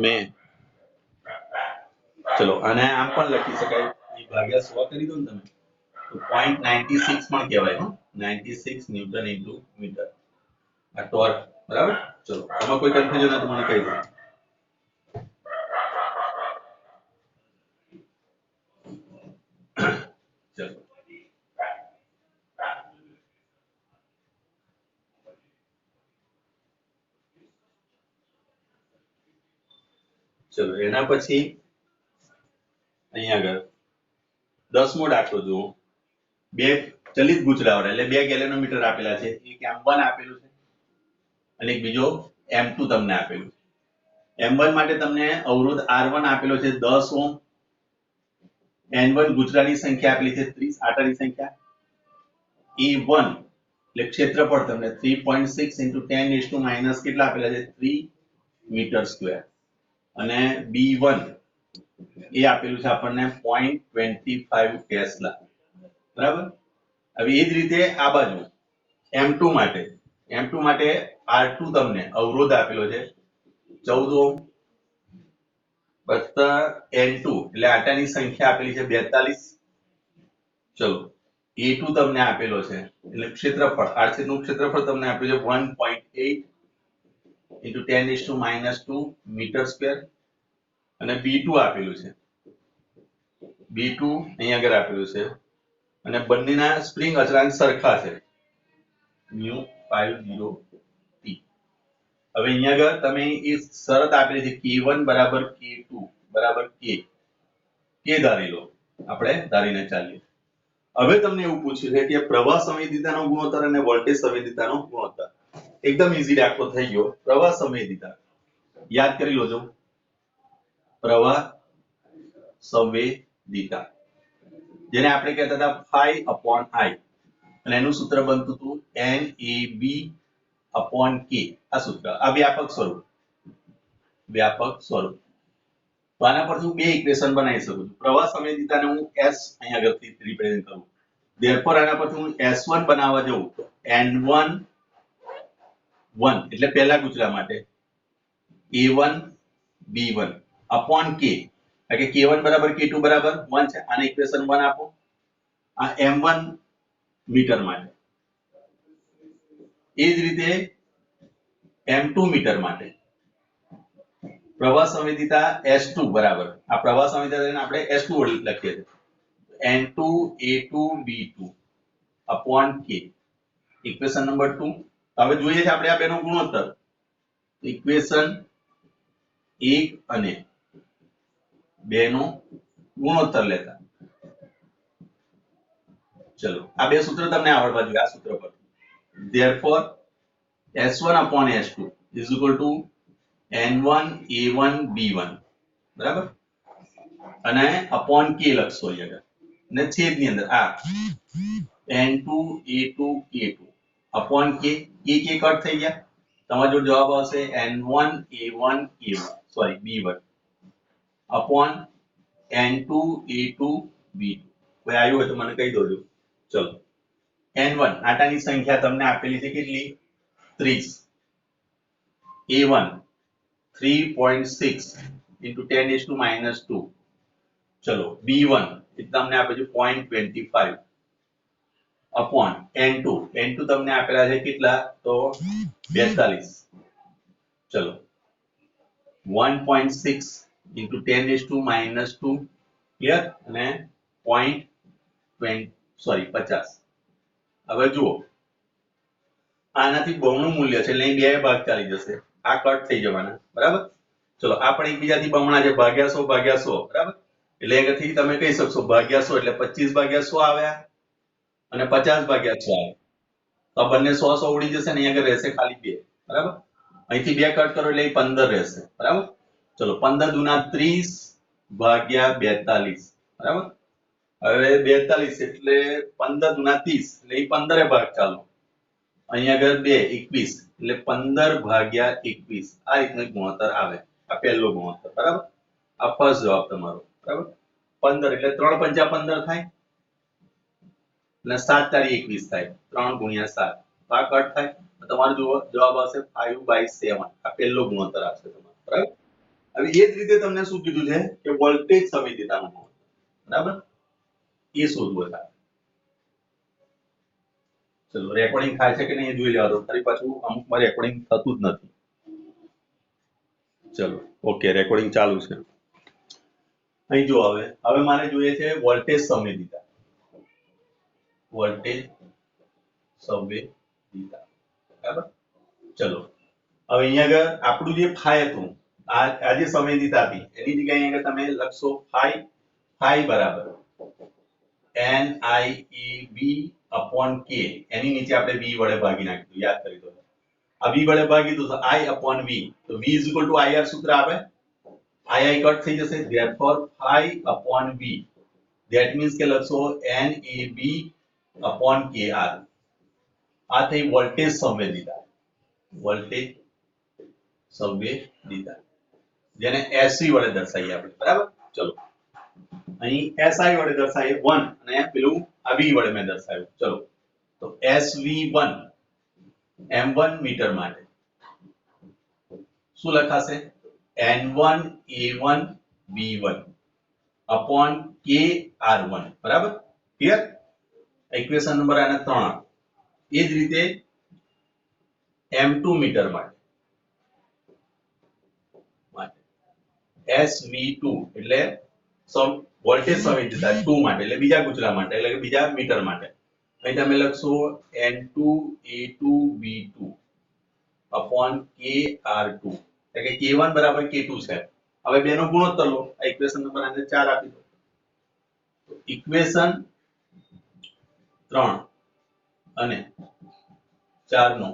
મેં ચલો આને આમ પણ લખી શકાય એ ભાગ્યા 100 કરી દો ને તમે તો 0.96 પણ કહેવાય હો 96 ન્યૂટન ઇન્ટુ મીટર આ ટોર્ક બરાબર ચલો આમાં કોઈ કન્ફ્યુઝન હોય તો મને કહી દો ચલો ચલો એના પછી અહીંયા આગળ 10મો દાખલો જુઓ બે ચલિત ગુચરાવાળા એટલે 2 ગેલેનોમીટર આપેલા છે એક M1 આપેલું છે અને એક બીજો M2 તમને આપેલું છે M1 માટે તમને અવરોધ R1 આપેલો છે 10 ઓહ્મ N1 ગુચરાની સંખ્યા આપેલી છે 30 આટાની સંખ્યા E1 એટલે ક્ષેત્રફળ તમને 3.6 × 10⁻⁻ કેટલા આપેલા છે 3 મીટર સ્ક્વેર અને B1 એ આપેલું છે આપણને 0.25 ટેસ્લા બરાબર હવે એ જ રીતે આ બાજુ M2 માટે R2 તમને અવરોધ આપેલો છે 14 ઓહ્મ વત્તા N2 એટલે આટાની સંખ્યા આપેલી છે 42 ચલો E2 તમને આપેલો છે એટલે ક્ષેત્રફળ આ નું ક્ષેત્રફળ તમને આપ્યું છે 1.8 × 10⁻² મીટર સ્ક્વેર અને B2 આપેલું છે B2 અહીંયા આગળ આપેલું છે અને બંનેના સ્પ્રિંગ અચળાંક સરખા છે μ50t હવે અહીંયા આગળ તમે એ શરત આપેલી છે K1 = K2 = K ધારી લો આપણે ધારીને ચાલીએ હવે તમને એવું પૂછ્યું છે કે પ્રવાહ સંવેદિતાનો ગુણોત્તર અને વોલ્ટેજ સંવેદિતાનો ગુણોત્તર એકદમ ઈઝી દાખલો થઈ ગયો પ્રવાહ સંવેદિતા યાદ કરી લોજો પ્રવાહ સંવેદિતા જેને આપણે કહેતા હતા phi/I અને એનું સૂત્ર બનતું હતું NAB/K આ સૂત્ર આ વ્યાપક સ્વરૂપ તો આના પરથી હું બે ઇક્વેશન બનાવી શકું છું પ્રવાહ સંવેદિતાને હું S અહીંયા આગળથી રિપ્રેઝન્ટ કરું therefore આના પરથી હું S1 બનાવવા જઉં તો N1 એટલે પહેલા ગુચરા માટે A1 B1 / K એટલે K1 = K2 = 1 છે આને ઇક્વેશન 1 આપો આ M1 મીટર માટે એ જ રીતે M2 મીટર માટે પ્રવાહ સંવેદિતા S2 બરાબર આ પ્રવાહ સંવેદિતાને આપણે S2 લખીએ છીએ N2 A2 B2 / K equation number 2 હવે જોઈએ છે આપણે આ બેનો ગુણોત્તર ઇક્વેશન 1 અને 2 નો ગુણોત્તર લેતા ચલો આ બે સૂત્ર તમને આવડવા જોઈએ આ સૂત્ર પર therefore S1 / S2 = N1 A1 B1 બરાબર અને / K લખશો અહીંયા અને છેદની અંદર આ N2 A2 K2 / K cut થઈ ગયા તમારો જો જવાબ આવશે N1 A1 B1 / N2 A2 B2 કોઈ આવ્યું હોય તો મને કહી દોજો ચલો N1 આટાની સંખ્યા તમને આપેલી છે કેટલી 30 A1 3.6 × 10⁻². ચલો B1 એ તમને આપે છે 0.25 N2 તમને આપેલા છે કેટલા તો 42 ચલો 1.6 × 10⁻². ક્લિયર અને 50 હવે જુઓ આનાથી બમણું મૂલ્ય છે એટલે અહીં બે ભાગ ચાલી જશે આ કટ થઈ જવાના બરાબર ચલો આ પણ એકબીજાથી બમણા છે ભાગ્યા 100 બરાબર એટલે અહીંથી તમે કહી શકશો ભાગ્યા 100 એટલે 25/100 આવ્યા અને 50/100 આવે તો આ બંને 100 ઉડી જશે ને અહીંયા આગળ રહેશે ખાલી 2 બરાબર અહીંથી 2 કટ કરો એટલે 15 રહેશે બરાબર ચલો 15 દુના 30/42 બરાબર હવે 42 એટલે 15 દુના 30 એટલે 15 ભાગ ચાલો અહીંયા આગળ 2 21 એટલે 15/21 આ રીતનો ગુણોત્તર આવે આ પહેલો ગુણોત્તર બરાબર આ ફર્સ્ટ જવાબ તમારો બરાબર 15 એટલે 3 × 5 = 15 થાય અને 7 × 4 = 21 થાય 3 × 7 આ કટ થાય તમારો જવાબ આવશે 5/7 આ પહેલો ગુણોત્તર આવશે તમારો બરાબર હવે એ જ રીતે તમને શું કીધું છે કે વોલ્ટેજ સંવેદિતાનું મહત્વ, બરાબર, એ શોધવું છે. ચલો રેકોર્ડિંગ થાય છે કે નહીં એ જોઈ લેવા દો. ફરી પાછું અમુકમાં રેકોર્ડિંગ થતું જ નથી. ચલો ઓકે, રેકોર્ડિંગ ચાલુ છે. અહીં જો હવે મારે જોઈએ છે વોલ્ટેજ સંવેદિતા. વોલ્ટેજ સંવેદિતા, બરાબર. ચલો હવે અહીંયા આગળ આપણું જે ફાઈ હતું, આ જે સંવેદિતા હતી એની જગ્યાએ અહીંયા તમે લખશો ફાઈ બરાબર NIEV upon K. એની નીચે આપણે V વડે ભાગી નાખ્યું, યાદ કરી દો. આ V વડે ભાગી દો તો I upon V, તો V is equal to IR સૂત્ર આવે. I કટ થઈ જશે, therefore phi upon V, that means કે લખશો NAB upon KR. આ થઈ વોલ્ટેજ સંવેદિતા. વોલ્ટેજ સંવેદિતા જેને SV વડે દર્શાવીએ આપણે, બરાબર. ચલો અહીં SI વડે દર્શાવીએ 1 અને પેલું આ V વડે મેં દર્શાવ્યું. ચલો તો SV1 M1 મીટર માટે શું લખાશે? N1 A1 B1 upon KR1, બરાબર. ક્લિયર? ઇક્વેશન નંબર આને 3. એ જ રીતે M2 મીટર માટે SV2 એટલે વોલ્ટેજ સંવેદિતા 2 માટે એટલે બીજા ગુચલા માટે એટલે કે બીજા મીટર માટે અહીં તમે લખશો N2 A2 B2 upon KR2 એટલે કે K1 બરાબર K2 છે. હવે બેનો ગુણોત્તર લો. આ ઇક્વેશન નંબર આને 4 આપી દો. તો ઇક્વેશન 3 અને 4 નો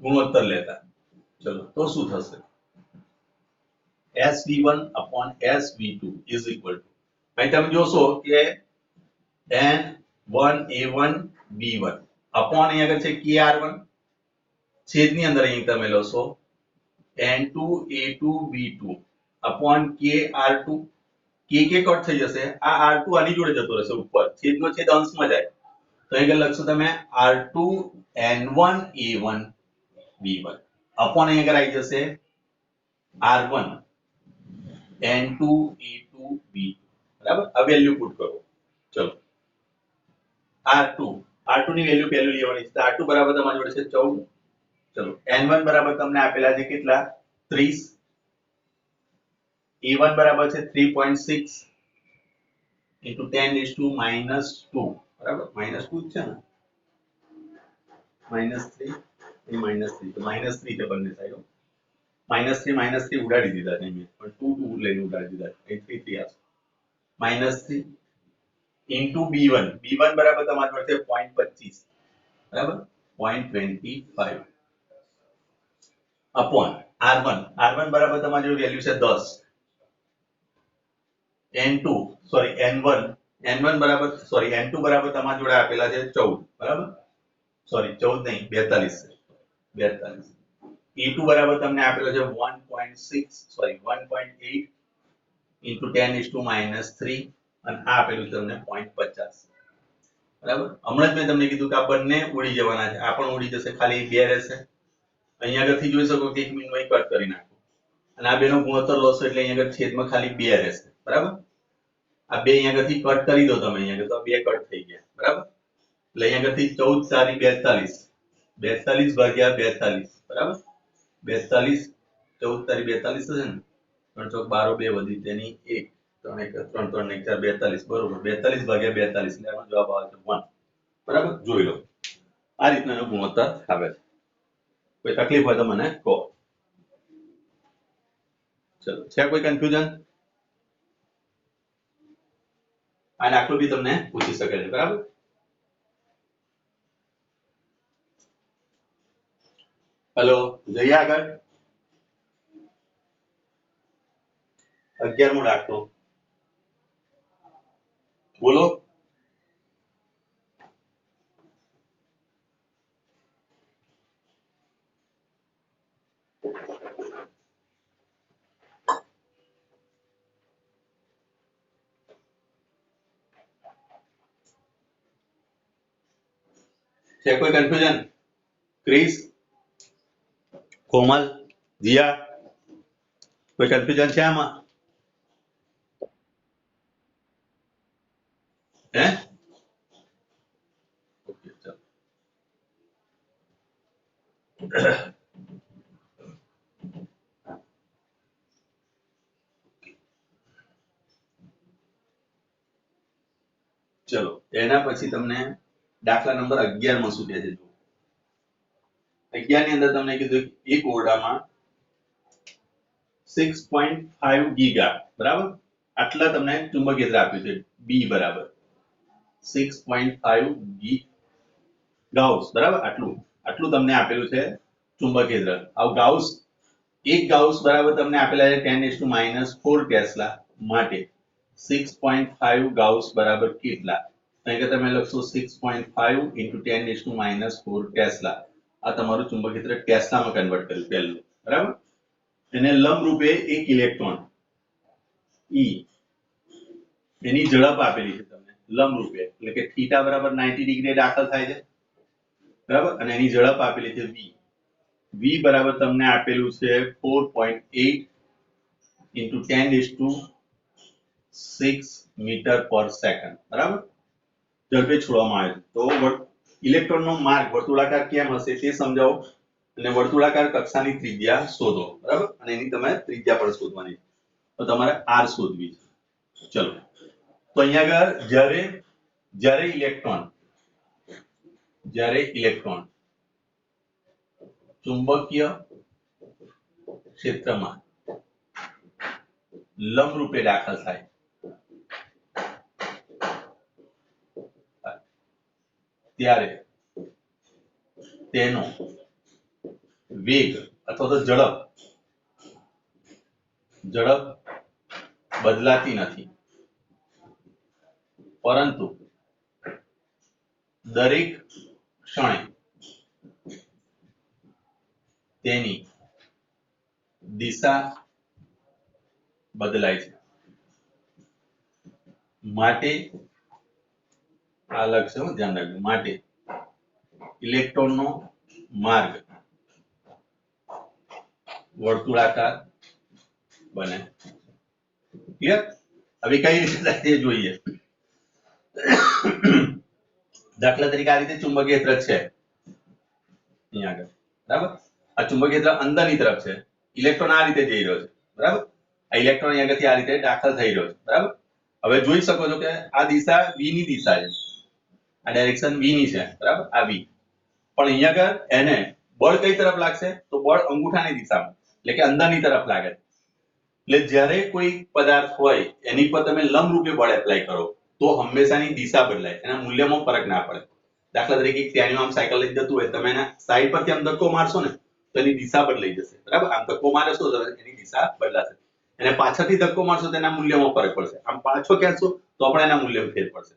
ગુણોત્તર લેતા ચલો તો શું થશે? SV1 upon SV2 is equal to, અહીં તમે જોશો કે N1 A1 B1 upon અહીં આગળ છે KR1, છેદની અંદર અહીં તમે લખશો N2 A2 B2 upon KR2. K cut થઈ જશે, આ R2 આની જોડે જતો રહેશે ઉપર, છેદનો છેદ અંશમાં જાય તો અહીં લખશો તમે R2 N1 A1 B1 upon અહીં આગળ આવી જશે R1 N2 A2 B2, બરાબર. આ વેલ્યુ પુટ કરો. ચલો R2 ની વેલ્યુ પહેલું લેવાની છે. R2 બરાબર તમારી જોડે છે 14. ચલો N1 બરાબર તમને આપેલા છે કેટલા? 30. A1 બરાબર છે 3.6 into 10⁻², બરાબર. -2 છે ને, -3 એ -3 તો -3 છે બંને સાઈડો. -3 ઉડાડી દીધા છે મેં, પણ 2 લઈને ઉડાડી દીધા છે. 3 આવશે. -3 into B1 બરાબર તમારી જોડે છે 0.25, બરાબર, 0.25 upon R1 બરાબર તમારી જોડે વેલ્યુ છે 10. N1 બરાબર N2 બરાબર તમારી જોડે આપેલા છે 14, બરાબર. 14 નહીં 42 છે. 42. E2 બરાબર તમને આપેલો છે 1.8 into 10⁻³ અને આ આપેલું તમને 0.50, બરાબર. હમણાં જ મેં તમને કીધું કે આ બંને ઉડી જવાના છે. આ પણ ઉડી જશે, ખાલી બે રહેશે. અહીંયા આગળથી જોઈ શકો કે 1 મિનિટ કટ કરી નાખો અને આ બેનો ગુણોત્તર લોશો એટલે અહીંયા આગળ છેદમાં ખાલી બે રહેશે, બરાબર. આ બે અહીંયા આગળથી કટ કરી દો તમે, અહીંયા આગળ તો બે કટ થઈ ગયા, બરાબર. એટલે અહીંયા આગળથી 14 × 42 ભાગ્યા 42, બરાબર. 42 14 × 42 થશે ને, 3 ચોક 12 2 વધી તેની 1 3 1 3 3 1 4 42, બરોબર. 42 ભાગ્યા 42 એટલે આનો જવાબ આવે છે 1, બરાબર. જોઈ લો આ રીતના એનો ગુણોત્તર આવે છે. કોઈ તકલીફ હોય તો મને કહો. ચલો છે કોઈ કન્ફ્યુઝન? આ દાખલો બી તમને પૂછી શકે છે, બરાબર. હેલો, જઈએ આગળ. 11મો દાખલો બોલો. છે કોઈ કન્ફ્યુઝન? ક્રિસ, કોમલ, જીયા? कोई कन्फ्यूजन છે આમાં? હે? ઓકે ચાલો. ચલો એના પછી તમને દાખલા નંબર 11 માં શું કહે છે જુઓ. 11 ની અંદર તમને કીધું એક ઓરડામાં 6.5 ગીગા બરાબર આટલા તમને ચુંબકીય ક્ષેત્ર આપ્યું છે બી બરાબર 6.5 ગાઉસ બરાબર આટલું આટલું તમને આપેલું છે ચુંબકીય ક્ષેત્ર. આવું ગાઉસ એક ગાઉસ બરાબર તમને આપેલા છે 10⁻⁴ ટેસ્લા માટે 6.5 ગાઉસ બરાબર કેટલા? કારણ કે તમે લખશો 6.5 × 10⁻⁴ ટેસ્લા. આ તમારું ચુંબકીય ક્ષેત્ર ટેસ્લામાં કન્વર્ટ કર્યું પહેલું બરાબર. એને લંબરૂપે એક ઇલેક્ટ્રોન E એની ઝડપ આપેલી છે તમને લંબરૂપે એટલે કે થીટા બરાબર 90 ડિગ્રી દાખલ થાય છે બરાબર અને એની ઝડપ આપેલી છે v બરાબર તમને આપેલું છે 4.8 × 10⁶ મીટર પર સેકન્ડ બરાબર ઝડપે છોડવામાં આવે છે. તો ઇલેક્ટ્રોનનો માર્ગ વર્તુળાકાર કેમ હશે તે સમજાવો અને વર્તુળાકાર કક્ષાની ત્રિજ્યા શોધો બરાબર અને એની તમારે ત્રિજ્યા પણ શોધવાની તો તમારે r શોધવી છે. ચલો તો અહીંયા આગળ જ્યારે ઇલેક્ટ્રોન ચુંબકીય ક્ષેત્રમાં લંબરૂપે દાખલ થાય ત્યારે તેનો વેગ અથવા તો ઝડપ બદલાતી નથી પરંતુ દરેક ક્ષણે તેની દિશા બદલાય છે. માટે આ લક્ષ્ય ધ્યાન રાખજો માટે ઇલેક્ટ્રોનનો માર્ગ વર્તુળાકાર બને. ક્લિયર? હવે કઈ રીતે થાય તે જોઈએ. દાખલા તરીકે આ રીતે ચુંબકીય ક્ષેત્ર છે અહીંયા આગળ બરાબર આ ચુંબકીય ક્ષેત્ર અંદરની તરફ છે ઇલેક્ટ્રોન આ રીતે જઈ રહ્યો છે બરાબર આ ઇલેક્ટ્રોન અહીંયા આગળથી આ રીતે દાખલ થઈ રહ્યો છે બરાબર. હવે જોઈ શકો છો કે આ દિશા v ની દિશા છે આ ડાયરેક્શન v ની છે બરાબર આ v પણ અહીંયા આગળ એને બળ કઈ તરફ લાગશે તો બળ અંગૂઠાની દિશામાં એટલે કે અંદરની તરફ લાગે છે. એટલે જ્યારે કોઈ પદાર્થ હોય એની પર તમે લંબરૂપે બળ એપ્લાય કરો તો હંમેશાની દિશા બદલાય એના મૂલ્યમાં ફરક ના પડે. દાખલા તરીકે ત્યાંનું આમ સાયકલ લઈ જતું હોય તમે એના સાઈડ પરથી આમ ધક્કો મારશો ને તો એની દિશા બદલાઈ જશે બરાબર આમ ધક્કો મારશો તો એની દિશા બદલાશે અને પાછળથી ધક્કો મારશો તો એના મૂલ્યમાં ફરક પડશે આમ પાછો ખેંચશો તો પણ એના મૂલ્યમાં ફેર પડશે.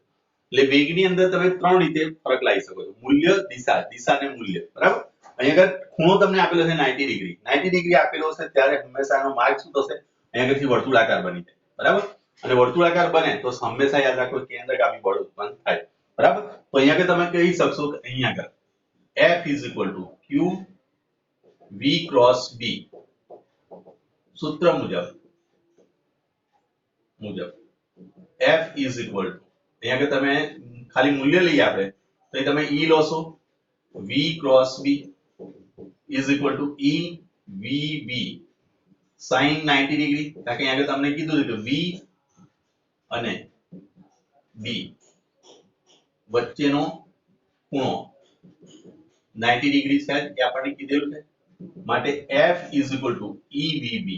એટલે વેગની અંદર તમે ત્રણ રીતે ફરક લાવી શકો છો મૂલ્ય દિશા અને મૂલ્ય બરાબર. અહીંયા આગળ ખૂણો તમને આપેલો છે 90 ડિગ્રી 90 ડિગ્રી આપેલો છે ત્યારે હંમેશા એનો માર્ગ શું થશે અહીંયા આગળથી વર્તુળાકાર બની જાય બરાબર અને વર્તુળાકાર બને તો હંમેશા યાદ રાખો કેન્દ્રગામી બળ ઉત્પન્ન થાય બરાબર. તો અહીંયા આગળ તમે કહી શકશો કે અહીંયા આગળ F = Q V × B સૂત્ર મુજબ F = અહીંયા આગળ તમે ખાલી મૂલ્ય લઈએ આપણે તો તમે E લો છો V × B = EVB sin 90 degree કારણ કે અહીંયા આગળ તમને કીધું છે કે V અને B વચ્ચેનો ખૂણો 90 ડિગ્રી છે એ આપણને કીધેલું છે માટે F = EVB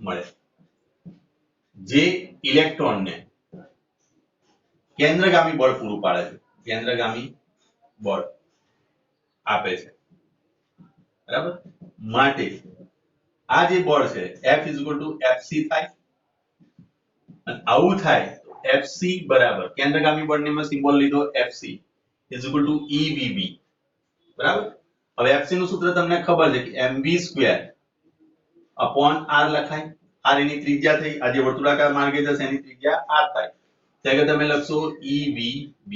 મળે જે ઇલેક્ટ્રોનને કેન્દ્રગામી બળ પૂરું પાડે છે કેન્દ્રગામી બળ આપે છે બરાબર. માટે આ જે બળ છે F = FC થાય અને આવું થાય તો FC બરાબર કેન્દ્રગામી બળને મેં સિમ્બોલ લીધો FC = EVB બરાબર. હવે FC નું સૂત્ર તમને ખબર છે કે mv² / r લખાય r એની ત્રિજ્યા થઈ આ જે વર્તુળાકાર માર્ગે જશે એની ત્રિજ્યા r થાય ત્યારે તમે લખશો EVB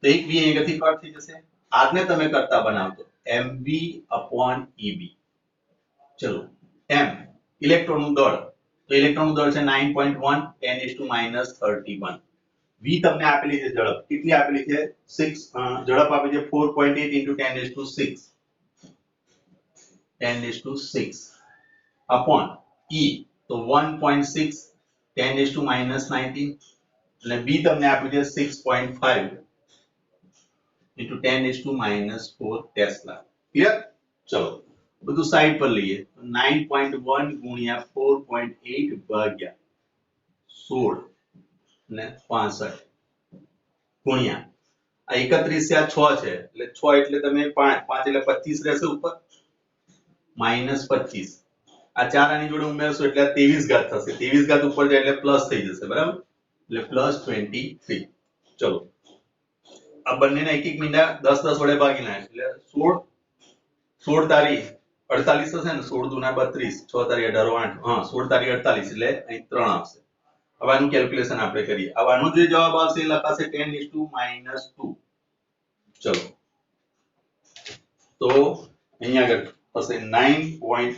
તો એક v અહીંયાથી કટ થઈ જશે r ને તમે કરતા બનાવતો mv/EB. ચલો m ઇલેક્ટ્રોનનું દળ, તો ઇલેક્ટ્રોનનું દળ છે 9.1 10⁻31. v તમને આપેલી છે ઝડપ, કેટલી આપેલી છે 6, ઝડપ આપી છે 4.8 × 10⁶ upon e, તો 1.6 10⁻19 અને b તમને આપ્યું છે 6.5 × 10⁻4 ટેસ્લા. ક્લિયર? ચલો બધું સાઈડ પર લઈએ. 9.1 × 4.8 ભાગ્યા 16 ને 65 ગુણ્યા આ 31 છે, આ 6 છે એટલે 6 એટલે તમે 5 5 એટલે 25 રહેશે ઉપર -25. આ 4 આની જોડે ઉમેરશો એટલે આ 23 ઘાત થશે. 23 ઘાત ઉપર જાય એટલે પ્લસ થઈ જશે, બરાબર? એટલે +23. ચલો આ બંનેના એક એક મીંડા 10 10 વડે ભાગી નાખે એટલે 16 તારી 48 થશે ને. 16 દુના 32, 6 તારી 18 8, 16 તારી 48 એટલે અહીં 3 આવશે. હવે આનું કેલ્ક્યુલેશન આપણે કરીએ. હવે આનો જે જવાબ આવશે એ લખાશે 10⁻². ચલો તો અહીંયા આગળ થશે 9.1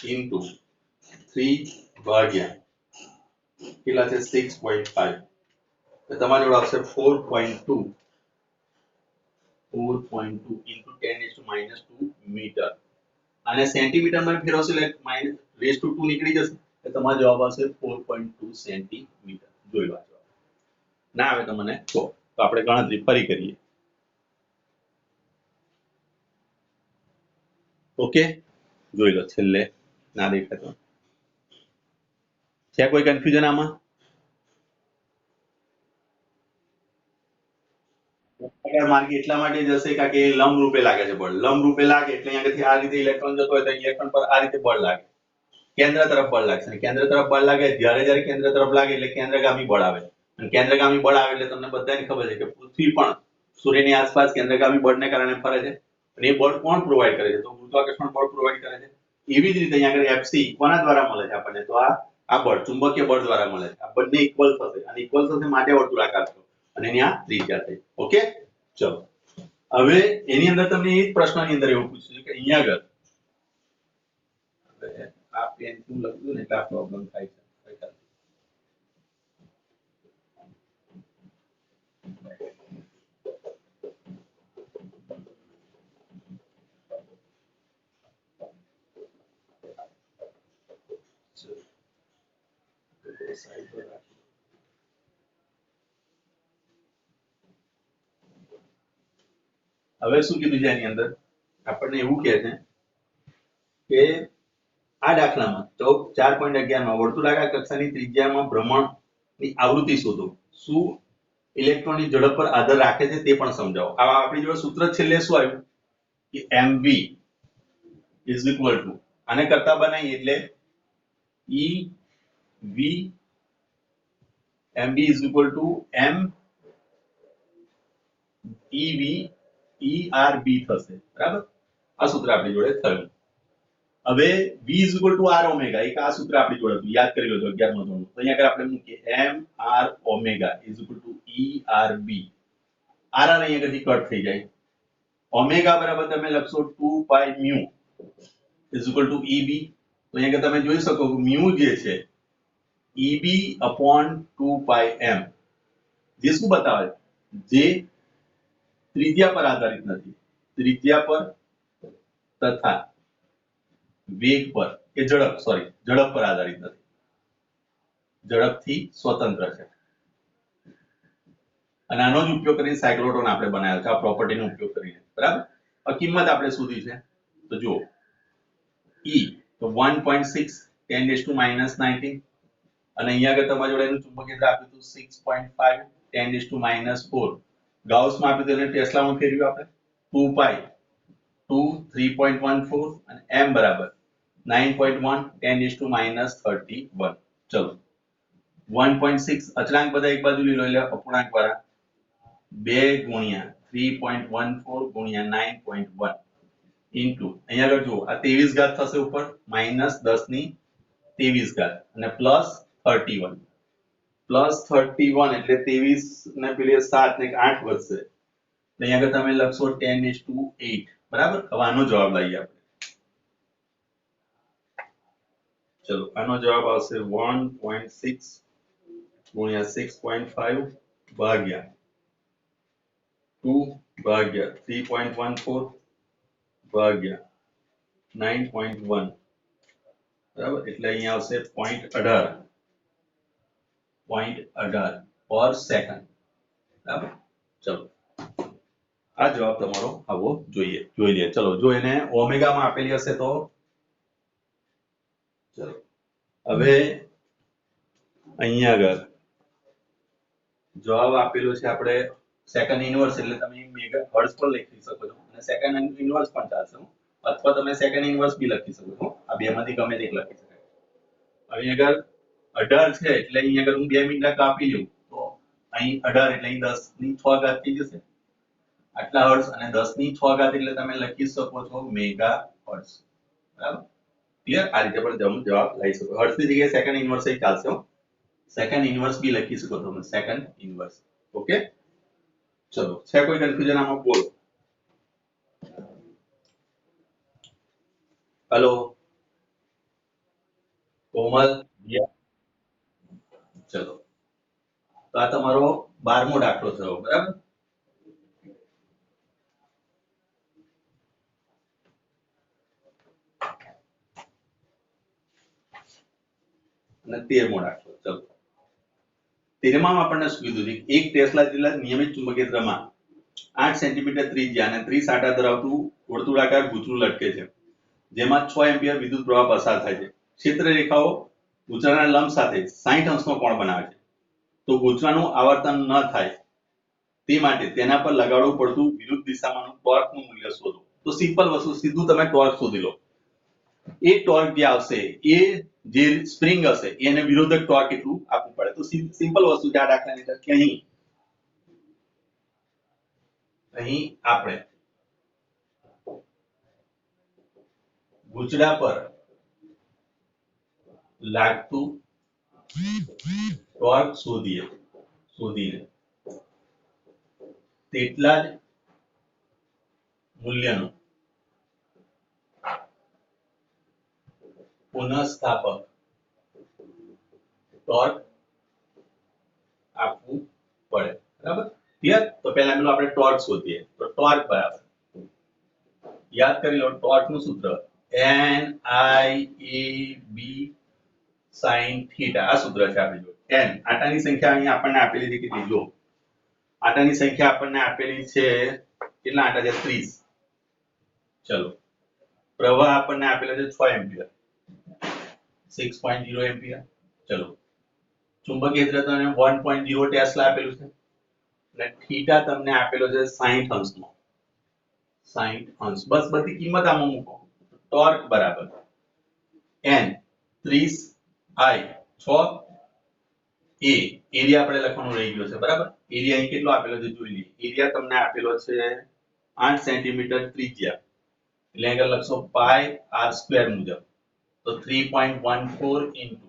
× 3 ભાગ્યા કેટલા છે 6.5, તો તમારી જોડે આવશે 4.2 × 10⁻² મીટર. અને સેન્ટીમીટરમાં ફેરવશો એટલે -2 નીકળી જશે એટલે તમારો જવાબ આવશે 4.2 સેન્ટીમીટર. જોઈ લો જવાબ. ના આવે તો મને કહો, તો આપણે ગણતરી ફરી કરીએ. ઓકે, જોઈ લો છેલ્લે ના દેખાય તો. છે કોઈ કન્ફ્યુઝન આમાં? માર્ગ એટલા માટે જશે કારણ કે લંબ રૂપે લાગે છે બળ. લંબ રૂપે લાગે એટલે અહીંયાથી આ રીતે ઇલેક્ટ્રોન જતો હોય તો ઇલેક્ટ્રોન પર આ રીતે બળ લાગે, કેન્દ્ર તરફ બળ લાગશે. અને કેન્દ્ર તરફ બળ લાગે જ્યારે જ્યારે કેન્દ્ર તરફ લાગે એટલે કેન્દ્રગામી બળ આવે. અને કેન્દ્રગામી બળ આવે એટલે તમને બધાને ખબર છે કે પૃથ્વી પણ સૂર્યની આસપાસ કેન્દ્રગામી બળને કારણે ફરે છે. અને એ બળ કોણ પ્રોવાઈડ કરે છે? તો ગુરુત્વાકર્ષણ બળ પ્રોવાઈડ કરે છે. એવી જ રીતે અહીંયા આગળ Fc કોના દ્વારા મળે છે આપણને? તો આ બળ ચુંબકીય બળ દ્વારા મળે છે. આ બંને ઇક્વલ થશે અને ઇક્વલ થશે માટે વર્તુળાકાર થયો અને અહીંયા ત્રિજ્યા થઈ. ઓકે, ચલો હવે એની અંદર તમને એ જ પ્રશ્નની અંદર એવું પૂછ્યું છે કે અહીંયા આગળ આ પેન શું લખ્યું ને એટલે આ પ્રોબ્લેમ થાય છે. હવે શું કીધું છે એની અંદર આપણને એવું કહે છે કે આ દાખલામાં 4.11 માં વર્તુળાકાર કક્ષાની ત્રિજ્યામાં ભ્રમણની આવૃત્તિ શોધો. શું ઇલેક્ટ્રોનની ઝડપ પર આધાર રાખે છે તે પણ સમજાવો. આ આપણી જોડે સૂત્ર છેલ્લે શું આવ્યું કે mv = આને કરતા બનાવીએ એટલે mv m EV થશે, બરાબર? આ સૂત્ર આપણી જોડે થયું. હવે v = r ઓમેગા, એક આ સૂત્ર આપણી જોડે હતું, યાદ કરી લો 11મા ધોરણનું. તો અહીંયા આપણે મૂકીએ mr ઓમેગા = ERB. r અહીંયા આગળથી કટ થઈ જાય. ઓમેગા બરાબર તમે લખશો 2π μ = EB. તો અહીંયા તમે જોઈ શકો કે μ જે છે EB/2πm, જે શું બતાવે? જે ત્રિજ્યા પર આધારિત નથી, ત્રિજ્યા પર તથા વેગ પર કે ઝડપ પર આધારિત નથી, ઝડપથી સ્વતંત્ર છે. અને આનો જ ઉપયોગ કરીને સાયક્લોટ્રોન આપણે બનાવ્યો છે, આ પ્રોપર્ટીનો ઉપયોગ કરીને, બરાબર? આ કિંમત આપણે શોધી છે તો જુઓ E તો 1.6 10⁻19 અને અહીંયા આગળ તમારી જોડે એનું ચુંબકીય આપ્યું હતું 6.5 10⁻4. ગાઉસમાં આપ્યું હતું એને ટેસ્લામાં ફેરવ્યું આપણે 2π 3.14 અને m બરાબર 9.1 10⁻31. ચલો 1.6 અચળાંક બધા એક બાજુ લઈ લો એટલે અપૂર્ણાંક વાળા 2 × 3.14 × 9.1 ઇન્ટુ અહીંયા આગળ જુઓ આ 23 ઘાત થશે ઉપર -10⁻23 ઘાત અને +31. +31 એટલે 23 ને પેલી 7 ને 8 વધશે. અહીંયા આગળ તમે લખશો 10:8 બરાબર. હવે આનો જવાબ લઈએ આપણે. ચલો આનો જવાબ આવશે 1.6 ગુણ્યા 6.5 ભાગ્યા 2 ભાગ્યા 3.14 ભાગ્યા 9.1 બરાબર. એટલે અહીંયા આવશે 0.18 પર સેકન્ડ બરાબર. ચલો આ જવાબ તમારો આવવો જોઈએ. જોઈ લઈએ. ચલો જો એને ઓમેગામાં આપેલી હશે તો ચલો હવે અહીંયા આગળ જવાબ આપેલો છે આપણે સેકન્ડ ઇનવર્સ એટલે તમે મેગા હર્ટ્ઝ પર લખી શકો છો અને સેકન્ડ ઇનવર્સ પણ ચાલશે અથવા તમે સેકન્ડ ઇનવર્સ બી લખી શકો છો. આ બેમાંથી ગમે તે લખી શકાય. અહીં આગળ 18 છે એટલે અહીં આગળ હું 2 મિનિટ કાપી લઉં તો અહીં 18 એટલે અહીં 10 ની 6 ઘાત થઈ જશે આટલા હર્ટ્ઝ અને 10 ની 6 ઘાત એટલે તમે લખી શકો છો મેગા હર્ટ્ઝ બરાબર. ક્લિયર. આ રીતે પણ જવાબ લઈ શકો. હર્ટ્ઝ ની જગ્યાએ સેકન્ડ ઇનવર્સ એ ચાલશે. સેકન્ડ ઇનવર્સ બી લખી શકો તમે સેકન્ડ ઇનવર્સ. ઓકે ચલો છે કોઈ કન્ફ્યુઝન આમાં? બોલો. હેલો કોમલ. ચલો તો આ તમારો 12મો દાખલો થયો બરાબર. અને 13મો દાખલો. ચલો 13માં આપણને શું કીધું છે? એક ટેસ્લા જેટલા નિયમિત ચુંબકીય ક્ષેત્રમાં 8 સેન્ટીમીટર ત્રિજ્યા અને 30 આંટા ધરાવતું વર્તુળાકાર ગૂંચળું લટકે છે જેમાં 6 એમ્પિયર વિદ્યુત પ્રવાહ પસાર થાય છે. ક્ષેત્ર રેખાઓ ગૂંચળાના લંબ સાથે 60 અંશનો કોણ બનાવે છે. તો ગૂંચળાનું આવર્તન ન થાય તે માટે તેના પર લગાડવું પડતું વિરુદ્ધ દિશામાંનું ટોર્કનું મૂલ્ય શોધો. તો સિમ્પલ વસ્તુ, સીધું તમે ટોર્ક શોધી લો. એ ટોર્ક જે આવશે એ જે સ્પ્રિંગ હશે એને વિરોધક ટોર્ક એટલું આપવું પડે. તો સિમ્પલ વસ્તુ છે આ દાખલાની અંદર કે અહીં આપણે ગૂંચળા પર લાગતું ટોર્ક શોધીને તેટલા જ મૂલ્યનું પુનઃસ્થાપક ટોર્ક આપવું પડે બરાબર. ક્લિયર. તો પહેલા પેલું આપણે ટોર્ક શોધીએ. તો ટોર્ક બરાબર યાદ કરી લો. ટોર્ક નું સૂત્ર NIAB sin θ. આ સૂત્ર છે આપણી જોડે. n આટાની સંખ્યા અહીં આપણને આપેલી છે કેટલી? જો આટાની સંખ્યા આપણને આપેલી છે કેટલા આટા છે? 30. ચલો પ્રવાહ આપણને આપેલા છે 6 એમ્પિયર 6.0 એમ્પિયર. ચલો ચુંબકીય ક્ષેત્ર તમને 1.0 ટેસ્લા આપેલું છે અને થીટા તમને આપેલો છે 60 અંશનો. 60 અંશ. બસ બધી કિંમત આમાં મૂકો. ટોર્ક બરાબર n 30 i 6 a એરિયા આપણે લખવાનું રહી ગયો છે બરાબર. એરિયા અહીં કેટલો આપેલો છે જોઈ લઈએ. એરિયા તમને આપેલો છે 8 સેન્ટીમીટર ત્રિજ્યા એટલે આગળ લખશો પાઈ r સ્ક્વેર મુજબ. તો 3.14 into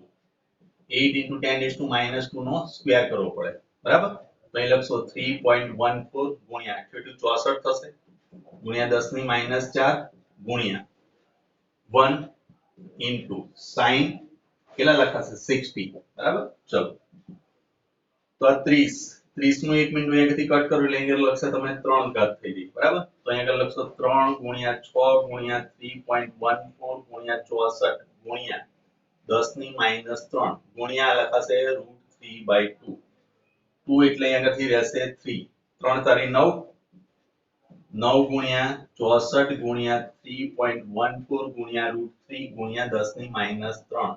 8 into 10⁻² નો સ્ક્વેર કરવો પડે બરાબર. તો અહીં લખશો 3.14 ગુણ્યા 64 થશે ગુણ્યા 10⁻⁴ ગુણ્યા 1 into sin કેટલા લખાશે 60 બરાબર. ચલો તો આ 30 નું 1 મિનિટ અહીંયાથી કટ કરો એટલે અહીંયા લખશે તમે 3 ઘાત થઈ ગઈ બરાબર. તો અહીંયા લખશો 3 ગુણ્યા 6 ગુણ્યા 3.14 ગુણ્યા 64 ગુણ્યા 10⁻³ ગુણ્યા લખાશે √3/2. 2 એટલે અહીંયાથી રહેશે 3. 3 તારી 9 9 ગુણ્યા 64 ગુણ્યા 3.14 ગુણ્યા √3 ગુણ્યા 10⁻³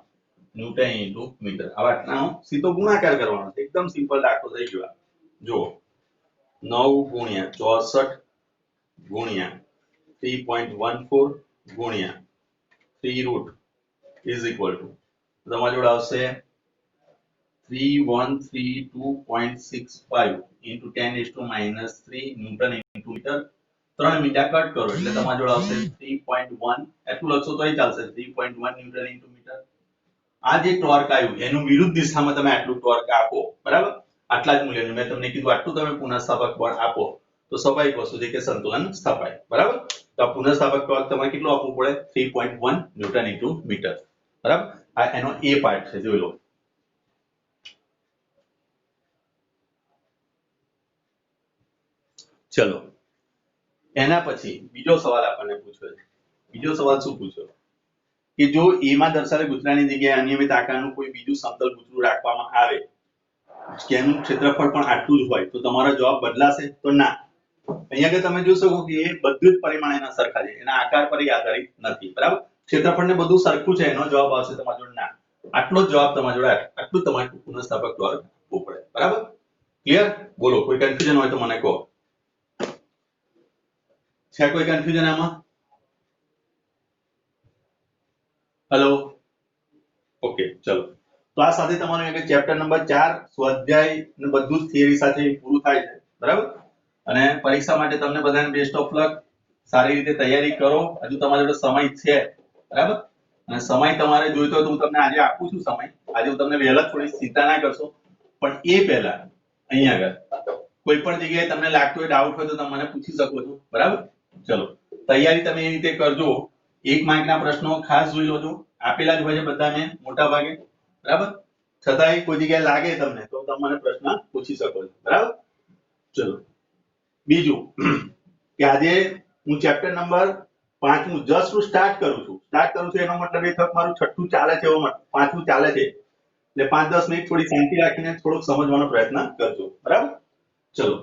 ન્યૂટન ઇન્ટુ મીટર. હવે આટલાનો સીધો ગુણાકાર કરવાનો છે. એકદમ સિમ્પલ દાખલો થઈ ગયો. જો 9 ગુણ્યા 64 ગુણ્યા 3.14 ગુણ્યા 3 √ તમારી જોડે આવશે 3132.65 into 10⁻³ newton into metre. 3 metre cut કરો એટલે તમારી જોડે આવશે 3.1 એટલું લખશો તોય ચાલશે 3.1 ન્યૂટન ઇન્ટુ મીટર. આ જે ટોર્ક આવ્યું એનું વિરુદ્ધ દિશામાં તમે આટલું ટોર્ક આપો, બરાબર, આટલા જ મૂલ્યનું મેં તમને કીધું આટલું તમે પુનઃસ્થાપક બળ આપો તો સ્વાભાવિક વસ્તુ છે કે સંતુલન સ્થપાય, બરાબર. તો આ પુનઃસ્થાપક ટોર્ક તમારે કેટલું આપવું પડે? 3.1 ન્યૂટન ઇન્ટુ મીટર, બરાબર. આ એનો એ પાર્ટ છે, જોઈ લો. ચલો એના પછી બીજો સવાલ આપણને પૂછ્યો છે. બીજો સવાલ શું પૂછ્યો કે જો એ માં દર્શાવેલ ગૂંચળાની જગ્યાએ અનિયમિત આકારનું કોઈ બીજું સમતલ ગૂંચળું રાખવામાં આવે જેનું ક્ષેત્રફળ પણ આટલું જ હોય તો તમારો જવાબ બદલાશે? તો ના. અહીંયા આગળ તમે જોઈ શકો કે એ બધું જ પરિમાણ એના સરખા છે, એના આકાર પર આધારિત નથી, બરાબર. ક્ષેત્રફળ ને બધું સરખું છે, એનો જવાબ આવશે તમારા જોડે ના. આટલો જ જવાબ તમારા જોડે, આટલું તમારે પુનઃસ્થાપક ટોર્ક આપવું પડે, બરાબર. ક્લિયર? બોલો, કોઈ કન્ફ્યુઝન હોય તો મને કહો. છે કોઈ કન્ફ્યુઝન આમાં? હેલો, ઓકે, ચલો. તો આ સાથે તમારું એક ચેપ્ટર નંબર 4 સ્વાધ્યાય ને બધું જ થિયરી સાથે પૂરું થાય છે, બરાબર. અને પરીક્ષા માટે તમને બધાને બેસ્ટ ઓફ લક. સારી રીતે તૈયારી કરો. હજુ તમારી જોડે સમય છે, બરાબર. અને સમય તમારે જોઈતો હોય તો હું તમને આજે આપું છું સમય. આજે હું તમને વહેલા થોડી ચિંતા ના કરશો, પણ એ પહેલા અહીંયા આગળ કોઈ પણ જગ્યાએ તમને લાગતો હોય ડાઉટ હોય તો તમે મને પૂછી શકો છો, બરાબર. ચલો, તૈયારી તમે એ રીતે કરજો. 1 માર્કના પ્રશ્નો ખાસ જોઈ લેજો. આપેલા જ હોય છે બધાને મોટા ભાગે, બરાબર. છતાંય કોઈ જગ્યાએ લાગે તમને તો તમે મને પ્રશ્ન પૂછી શકો છો, બરાબર. ચલો, બીજું કે આજે હું ચેપ્ટર નંબર 5મું જસ્ટ સ્ટાર્ટ કરું છું. એનો મતલબ એ થયો કે મારું 6થું ચાલે છે, એવો મતલબ 5મું ચાલે છે. એટલે 5-10 મિનિટ થોડી શાંતિ રાખીને થોડુંક સમજવાનો પ્રયત્ન કરજો, બરાબર. ચલો,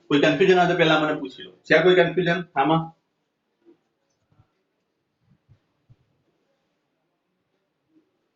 કોઈ કન્ફ્યુઝન હોય તો પહેલા મને પૂછી લો. છે કોઈ કન્ફ્યુઝન આમાં?